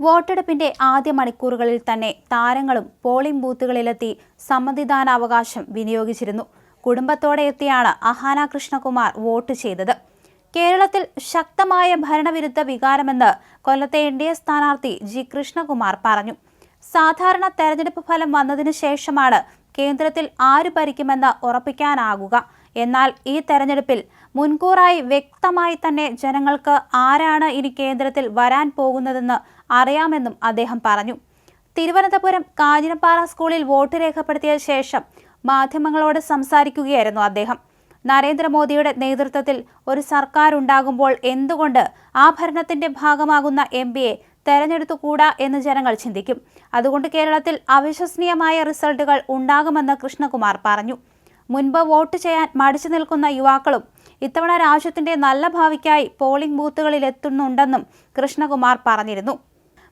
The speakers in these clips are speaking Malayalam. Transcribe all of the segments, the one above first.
വോട്ടെടുപ്പിന്റെ ആദ്യ മണിക്കൂറുകളിൽ തന്നെ താരങ്ങളും പോളിംഗ് ബൂത്തുകളിലെത്തി സമ്മതിദാനാവകാശം വിനിയോഗിച്ചിരുന്നു. കുടുംബത്തോടെ എത്തിയാണ് അഹാന കൃഷ്ണകുമാർ വോട്ട് ചെയ്തത്. കേരളത്തിൽ ശക്തമായ ഭരണവിരുദ്ധ വികാരമെന്ന് കൊല്ലത്തെ NDA സ്ഥാനാർത്ഥി G. കൃഷ്ണകുമാർ പറഞ്ഞു. സാധാരണ തെരഞ്ഞെടുപ്പ് ഫലം വന്നതിനു ശേഷമാണ് കേന്ദ്രത്തിൽ ആര് ഭരിക്കുമെന്ന് ഉറപ്പിക്കാനാകുക. എന്നാൽ ഈ തെരഞ്ഞെടുപ്പിൽ മുൻകൂറായി വ്യക്തമായി തന്നെ ജനങ്ങൾക്ക് ആരാണ് ഇനി കേന്ദ്രത്തിൽ വരാൻ പോകുന്നതെന്ന് അറിയാമെന്നും അദ്ദേഹം പറഞ്ഞു. തിരുവനന്തപുരം കാഞ്ഞിരപ്പാറ സ്കൂളിൽ വോട്ട് രേഖപ്പെടുത്തിയ ശേഷം മാധ്യമങ്ങളോട് സംസാരിക്കുകയായിരുന്നു അദ്ദേഹം. നരേന്ദ്രമോദിയുടെ നേതൃത്വത്തിൽ ഒരു സർക്കാർ ഉണ്ടാകുമ്പോൾ എന്തുകൊണ്ട് ആ ഭരണത്തിന്റെ ഭാഗമാകുന്ന MPയെ തെരഞ്ഞെടുത്തുകൂടാ എന്ന് ജനങ്ങൾ ചിന്തിക്കും. അതുകൊണ്ട് കേരളത്തിൽ അവിശ്വസനീയമായ റിസൾട്ടുകൾ ഉണ്ടാകുമെന്ന് കൃഷ്ണകുമാർ പറഞ്ഞു. മുൻപ് വോട്ട് ചെയ്യാൻ മടിച്ചു നിൽക്കുന്ന യുവാക്കളും ഇത്തവണ രാജ്യത്തിന്റെ നല്ല ഭാവിക്കായി പോളിംഗ് ബൂത്തുകളിൽ എത്തുന്നുണ്ടെന്നും കൃഷ്ണകുമാർ പറഞ്ഞിരുന്നു.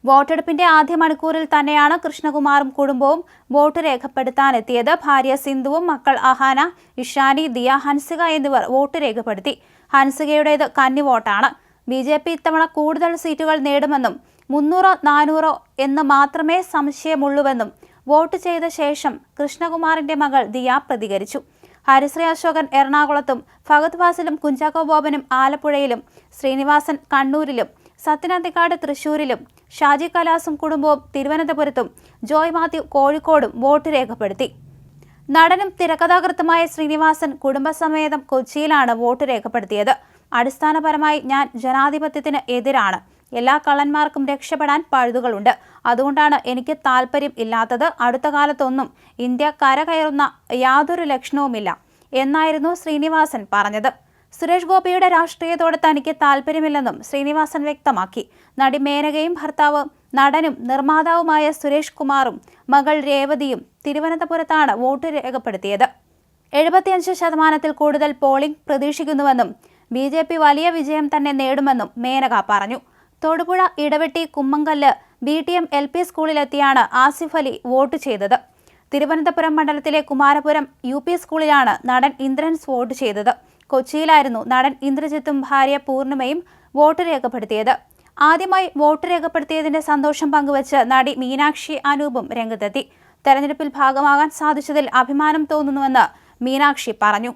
വോട്ടെടുപ്പിന്റെ ആദ്യ മണിക്കൂറിൽ തന്നെയാണ് കൃഷ്ണകുമാറും കുടുംബവും വോട്ട് രേഖപ്പെടുത്താനെത്തിയത്. ഭാര്യ സിന്ധുവും മക്കൾ അഹാന, ഇഷാനി, ദിയ, ഹൻസിക എന്നിവർ വോട്ട് രേഖപ്പെടുത്തി. ഹൻസികയുടേത് കന്നി വോട്ടാണ്. BJP ഇത്തവണ കൂടുതൽ സീറ്റുകൾ നേടുമെന്നും 300-400 എന്ന് മാത്രമേ സംശയമുള്ളൂവെന്നും വോട്ട് ചെയ്ത ശേഷം കൃഷ്ണകുമാറിന്റെ മകൾ ദിയ പ്രതികരിച്ചു. ഹരിശ്രീ അശോകൻ എറണാകുളത്തും, ഫഹദ് ഫാസിലും കുഞ്ചാക്കോ ബോബനും ആലപ്പുഴയിലും, ശ്രീനിവാസൻ കണ്ണൂരിലും, സത്യനന്ദിക്കാട് തൃശൂരിലും, ഷാജി കലാസും കുടുംബവും തിരുവനന്തപുരത്തും, ജോയ് മാത്യു കോഴിക്കോടും വോട്ട് രേഖപ്പെടുത്തി. നടനും തിരക്കഥാകൃത്തുമായ ശ്രീനിവാസൻ കുടുംബസമേതം കൊച്ചിയിലാണ് വോട്ട് രേഖപ്പെടുത്തിയത്. അടിസ്ഥാനപരമായി ഞാൻ ജനാധിപത്യത്തിന് എതിരാണ്. എല്ലാ കള്ളന്മാർക്കും രക്ഷപ്പെടാൻ പഴുതുകളുണ്ട്. അതുകൊണ്ടാണ് എനിക്ക് താല്പര്യം ഇല്ലാത്തത്. അടുത്ത കാലത്തൊന്നും ഇന്ത്യ കരകയറുന്ന യാതൊരു ലക്ഷണവുമില്ല എന്നായിരുന്നു ശ്രീനിവാസൻ പറഞ്ഞത്. സുരേഷ് ഗോപിയുടെ രാഷ്ട്രീയത്തോട് തനിക്ക് താല്പര്യമില്ലെന്നും ശ്രീനിവാസൻ വ്യക്തമാക്കി. നടി മേനകയും ഭർത്താവ് നടനും നിർമ്മാതാവുമായ സുരേഷ് കുമാറും മകൾ രേവതിയും തിരുവനന്തപുരത്താണ് വോട്ട് രേഖപ്പെടുത്തിയത്. 75% കൂടുതൽ പോളിംഗ് പ്രതീക്ഷിക്കുന്നുവെന്നും BJP വലിയ വിജയം തന്നെ നേടുമെന്നും മേനക പറഞ്ഞു. തൊടുപുഴ ഇടവെട്ടി കുമ്മങ്കല്ല് BTM LP സ്കൂളിലെത്തിയാണ് ആസിഫ് അലി വോട്ട് ചെയ്തത്. തിരുവനന്തപുരം മണ്ഡലത്തിലെ കുമാരപുരം UP സ്കൂളിലാണ് നടൻ ഇന്ദ്രൻസ് വോട്ട് ചെയ്തത്. കൊച്ചിയിലായിരുന്നു നടൻ ഇന്ദ്രജിത്തും ഭാര്യ പൂർണിമയും വോട്ട് രേഖപ്പെടുത്തിയത്. ആദ്യമായി വോട്ട് രേഖപ്പെടുത്തിയതിന്റെ സന്തോഷം പങ്കുവച്ച് നടി മീനാക്ഷി അനൂപും രംഗത്തെത്തി. തെരഞ്ഞെടുപ്പിൽ ഭാഗമാകാൻ സാധിച്ചതിൽ അഭിമാനം തോന്നുന്നുവെന്ന് മീനാക്ഷി പറഞ്ഞു.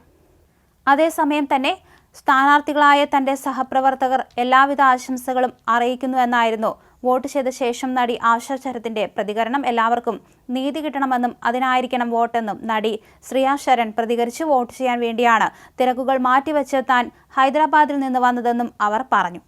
അതേസമയം തന്നെ സ്ഥാനാർത്ഥികളായ തന്റെ സഹപ്രവർത്തകർ എല്ലാവിധ ആശംസകളും അറിയിക്കുന്നുവെന്നായിരുന്നു വോട്ട് ചെയ്ത ശേഷം നടി ആശാ ശരത്തിന്റെ പ്രതികരണം. എല്ലാവർക്കും നീതി കിട്ടണമെന്നും അതിനായിരിക്കണം വോട്ടെന്നും നടി ശ്രിയ ശരൺ പ്രതികരിച്ചു. വോട്ട് ചെയ്യാൻ വേണ്ടിയാണ് തിരക്കുകൾ മാറ്റിവെച്ച് താൻ ഹൈദരാബാദിൽ നിന്ന് വന്നതെന്നും അവർ പറഞ്ഞു.